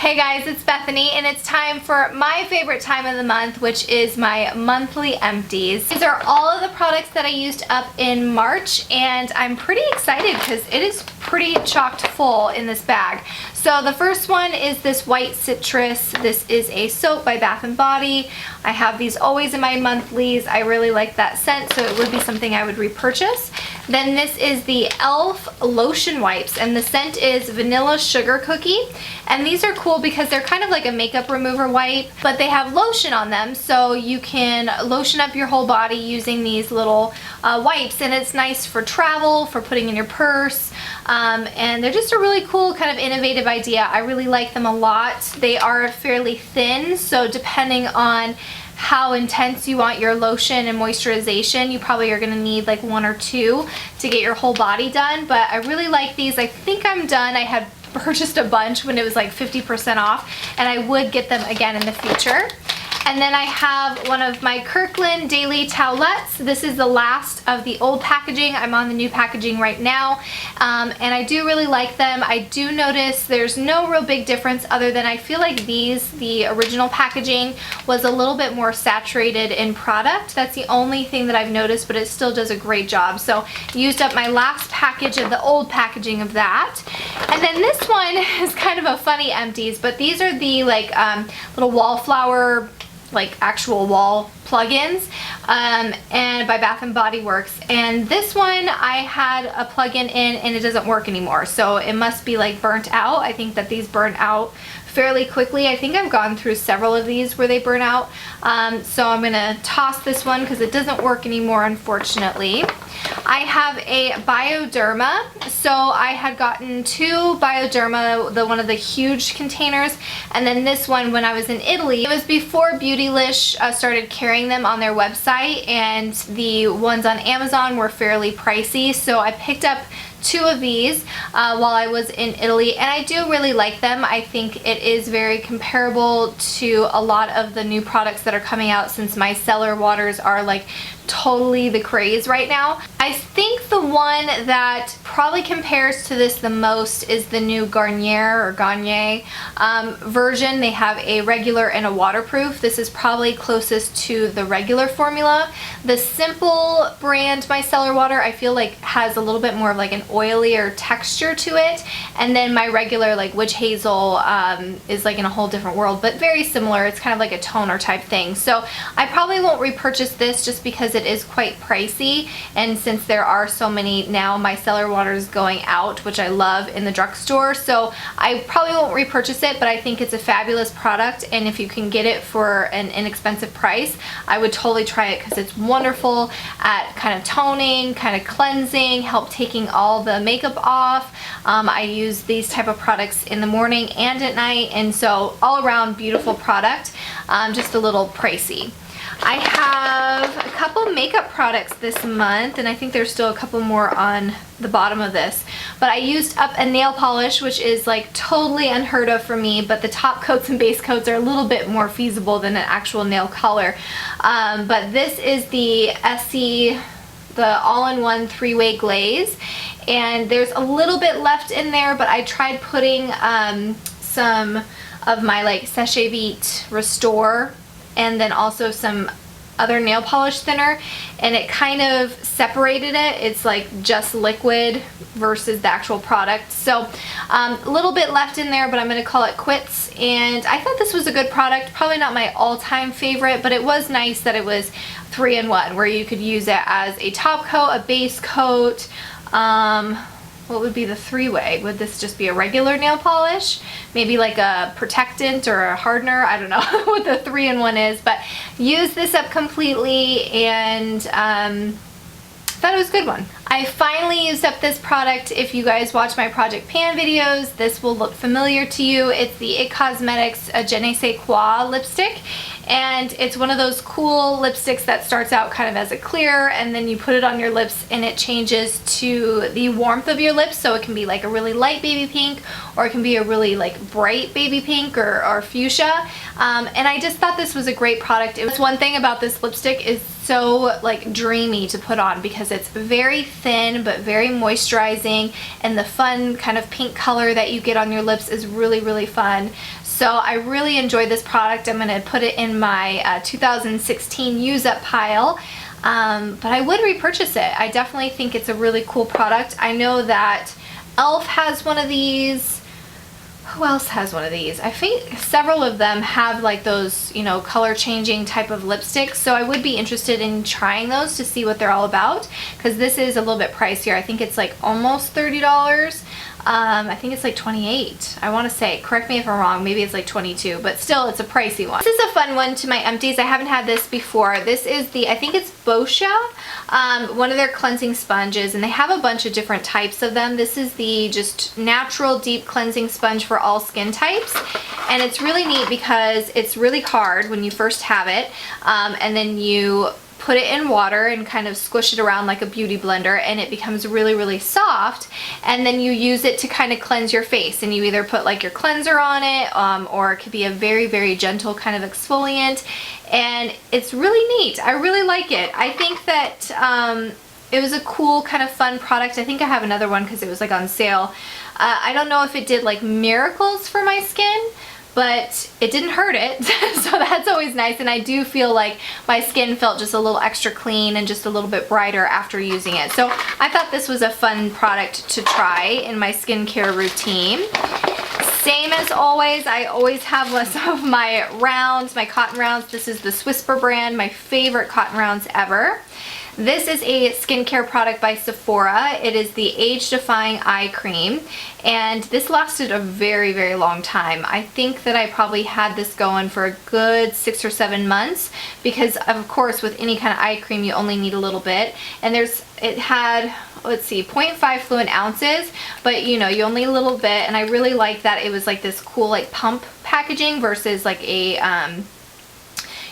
Hey guys, it's Bethany and it's time for my favorite time of the month, which is my monthly empties. These are all of the products that I used up in March and I'm pretty excited because it is pretty chocked full in this bag. So the first one is this white citrus. This is a soap by Bath & Body. I have these always in my monthlies. I really like that scent, so it would be something I would repurchase. Then this is the e.l.f. lotion wipes, and the scent is vanilla sugar cookie. And these are cool because they're kind of like a makeup remover wipe, but they have lotion on them, so you can lotion up your whole body using these little wipes, and it's nice for travel, for putting in your purse, and they're just a really cool kind of innovative idea. I really like them a lot. They are fairly thin, so depending on how intense you want your lotion and moisturization, you probably are going to need like one or two to get your whole body done, but I really like these. I think I'm done. I had purchased a bunch when it was like 50% off, and I would get them again in the future. And then I have one of my Kirkland daily towelettes. This is the last of the old packaging. I'm on the new packaging right now, and I do really like them. I do notice there's no real big difference other than I feel like these, the original packaging, was a little bit more saturated in product. That's the only thing that I've noticed, but it still does a great job. So used up my last package of the old packaging of that. And then this one is kind of a funny empties, but these are the like little wallflower, like actual wall plugins, and by Bath & Body Works. And this one I had a plug-in in and it doesn't work anymore, so it must be like burnt out. I think that these burn out fairly quickly. I think I've gone through several of these where they burn out, so I'm gonna toss this one because it doesn't work anymore, unfortunately. I have a Bioderma. So I had gotten two Bioderma, one of the huge containers, and then this one when I was in Italy. It was before Beautylish started carrying them on their website, and the ones on Amazon were fairly pricey, so I picked up two of these while I was in Italy, and I do really like them. I think it is very comparable to a lot of the new products that are coming out, since micellar waters are like totally the craze right now. I think the one that probably compares to this the most is the new Garnier version. They have a regular and a waterproof. This is probably closest to the regular formula. The Simple brand micellar water I feel like has a little bit more of like an oilier texture to it, and then my regular like witch hazel is like in a whole different world, but very similar. It's kind of like a toner type thing. So I probably won't repurchase this just because it is quite pricey, and since there are so many now micellar waters going out, which I love, in the drugstore, so I probably won't repurchase it, but I think it's a fabulous product, and if you can get it for an inexpensive price, I would totally try it because it's wonderful at kind of toning, kind of cleansing, help taking all the makeup off. I use these type of products in the morning and at night, and so all around beautiful product, just a little pricey. I have a couple makeup products this month, and I think there's still a couple more on the bottom of this, but I used up a nail polish, which is like totally unheard of for me, but the top coats and base coats are a little bit more feasible than an actual nail color. But this is the Essie, the all-in-one three-way glaze, and there's a little bit left in there, but I tried putting some of my like Sachet Vite Restore and then also some other nail polish thinner, and it kind of separated it. It's like just liquid versus the actual product. So a little bit left in there, but I'm going to call it quits. And I thought this was a good product. Probably not my all-time favorite, but it was nice that it was 3-in-1, where you could use it as a top coat, a base coat. What would be the three-way? Would this just be a regular nail polish? Maybe like a protectant or a hardener? I don't know what the 3-in-1 is, but use this up completely, and thought it was a good one. I finally used up this product. If you guys watch my Project Pan videos, this will look familiar to you. It's the IT Cosmetics Je Ne Sais Quoi lipstick, and it's one of those cool lipsticks that starts out kind of as a clear, and then you put it on your lips and it changes to the warmth of your lips, so it can be like a really light baby pink, or it can be a really like bright baby pink or fuchsia, and I just thought this was a great product. It was one thing about this lipstick is so like dreamy to put on because it's very thin but very moisturizing, and the fun kind of pink color that you get on your lips is really, really fun. So I really enjoyed this product. I'm going to put it in my 2016 use up pile. But I would repurchase it. I definitely think it's a really cool product. I know that e.l.f. has one of these. Who else has one of these? I think several of them have like those, you know, color changing type of lipsticks. So I would be interested in trying those to see what they're all about, because this is a little bit pricier. I think it's like almost $30. I think it's like 28. I want to say, correct me if I'm wrong, maybe it's like 22, but still it's a pricey one. This is a fun one to my empties. I haven't had this before. This is the, I think it's Boscia, one of their cleansing sponges, and they have a bunch of different types of them. This is the just natural deep cleansing sponge for all skin types, and it's really neat because it's really hard when you first have it, and then you put it in water and kind of squish it around like a beauty blender, and it becomes really, really soft, and then you use it to kind of cleanse your face, and you either put like your cleanser on it, or it could be a very, very gentle kind of exfoliant, and it's really neat. I really like it. I think that it was a cool kind of fun product. I think I have another one because it was like on sale. I don't know if it did like miracles for my skin, but it didn't hurt it, so that's always nice, and I do feel like my skin felt just a little extra clean and just a little bit brighter after using it. So I thought this was a fun product to try in my skincare routine. Same as always, I always have some of my rounds, my cotton rounds. This is the Swisspers brand, my favorite cotton rounds ever. This is a skincare product by Sephora. It is the Age Defying Eye Cream, and this lasted a very, very long time. I think that I probably had this going for a good 6 or 7 months, because of course with any kind of eye cream you only need a little bit, and it had, let's see, 0.5 fluid ounces, but you know, you only need a little bit, and I really like that it was like this cool like pump packaging versus like a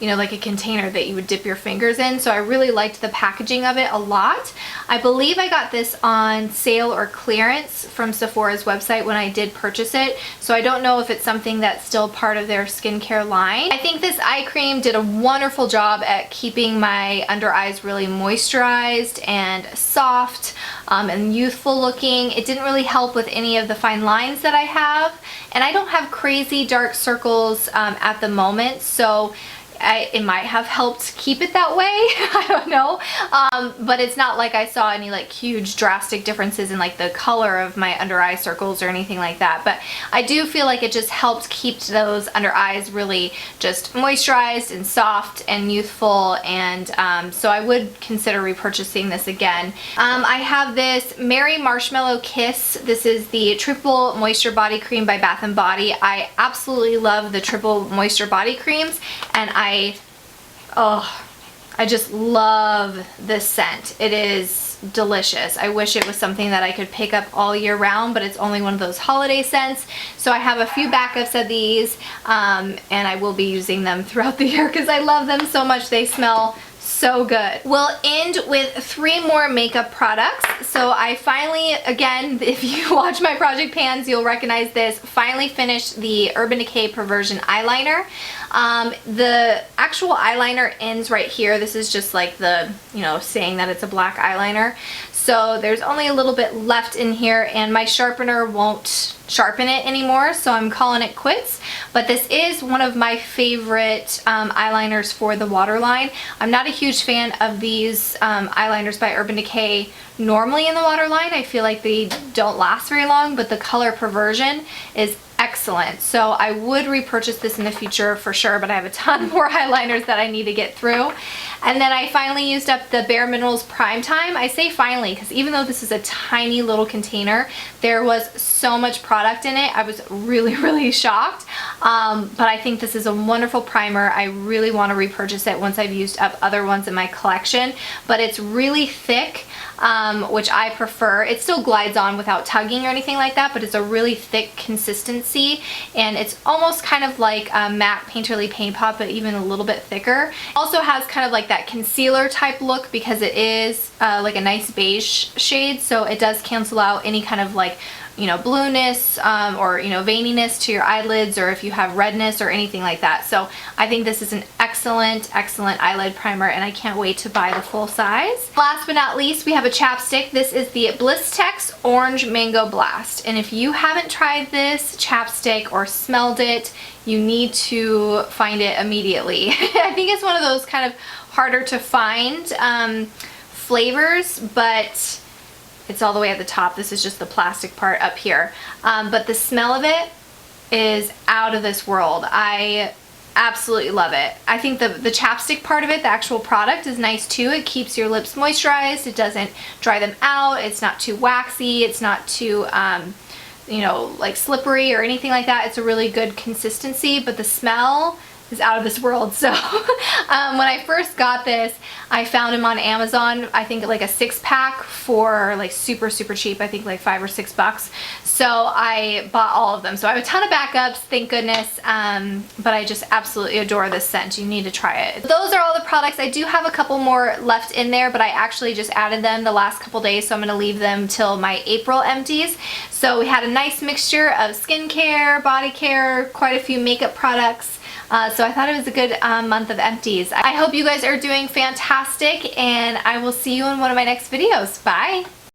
you know, like a container that you would dip your fingers in. So I really liked the packaging of it a lot. I believe I got this on sale or clearance from Sephora's website when I did purchase it, so I don't know if it's something that's still part of their skincare line. I think this eye cream did a wonderful job at keeping my under eyes really moisturized and soft and youthful looking. It didn't really help with any of the fine lines that I have, and I don't have crazy dark circles at the moment, so it might have helped keep it that way. I don't know, but it's not like I saw any like huge drastic differences in like the color of my under eye circles or anything like that, but I do feel like it just helped keep those under eyes really just moisturized and soft and youthful, and so I would consider repurchasing this again. I have this Merry Marshmallow Kiss. This is the Triple Moisture Body Cream by Bath & Body. I absolutely love the Triple Moisture Body Creams, and I just love this scent. It is delicious. I wish it was something that I could pick up all year round, but it's only one of those holiday scents. So I have a few backups of these, and I will be using them throughout the year because I love them so much. They smell so good. We'll end with 3 more makeup products. So I finally, again, if you watch my project pans, you'll recognize this, finally finished the Urban Decay Perversion eyeliner. The actual eyeliner ends right here. This is just like the, you know, saying that it's a black eyeliner. So there's only a little bit left in here, and my sharpener won't sharpen it anymore, so I'm calling it quits. But this is one of my favorite eyeliners for the waterline. I'm not a huge fan of these eyeliners by Urban Decay normally in the waterline. I feel like they don't last very long, but the color Perversion is excellent. So I would repurchase this in the future for sure, but I have a ton more eyeliners that I need to get through. And then I finally used up the BareMinerals Prime Time. I say finally because even though this is a tiny little container, there was so much product in it. I was really, really shocked. But I think this is a wonderful primer. I really want to repurchase it once I've used up other ones in my collection. But it's really thick, which I prefer. It still glides on without tugging or anything like that, but it's a really thick consistency, and it's almost kind of like a matte Painterly Paint Pot, but even a little bit thicker. Also has kind of like that concealer type look because it is like a nice beige shade, so it does cancel out any kind of like, you know, blueness or, you know, veininess to your eyelids, or if you have redness or anything like that. So I think this is an excellent excellent, excellent eyelid primer, and I can't wait to buy the full size. Last but not least, we have a chapstick. This is the Blistex Orange Mango Blast, and if you haven't tried this chapstick or smelled it, you need to find it immediately. I think it's one of those kind of harder to find flavors, but it's all the way at the top. This is just the plastic part up here. But the smell of it is out of this world. I absolutely love it. I think the chapstick part of it, the actual product, is nice too. It keeps your lips moisturized. It doesn't dry them out. It's not too waxy. It's not too, you know, like slippery or anything like that. It's a really good consistency, but the smell is out of this world. So when I first got this, I found them on Amazon, I think like a 6-pack for like super cheap, I think like $5 or $6. So I bought all of them. So I have a ton of backups, thank goodness, but I just absolutely adore this scent. You need to try it. Those are all the products. I do have a couple more left in there, but I actually just added them the last couple days, so I'm going to leave them till my April empties. So we had a nice mixture of skincare, body care, quite a few makeup products. So I thought it was a good month of empties. I hope you guys are doing fantastic, and I will see you in one of my next videos. Bye!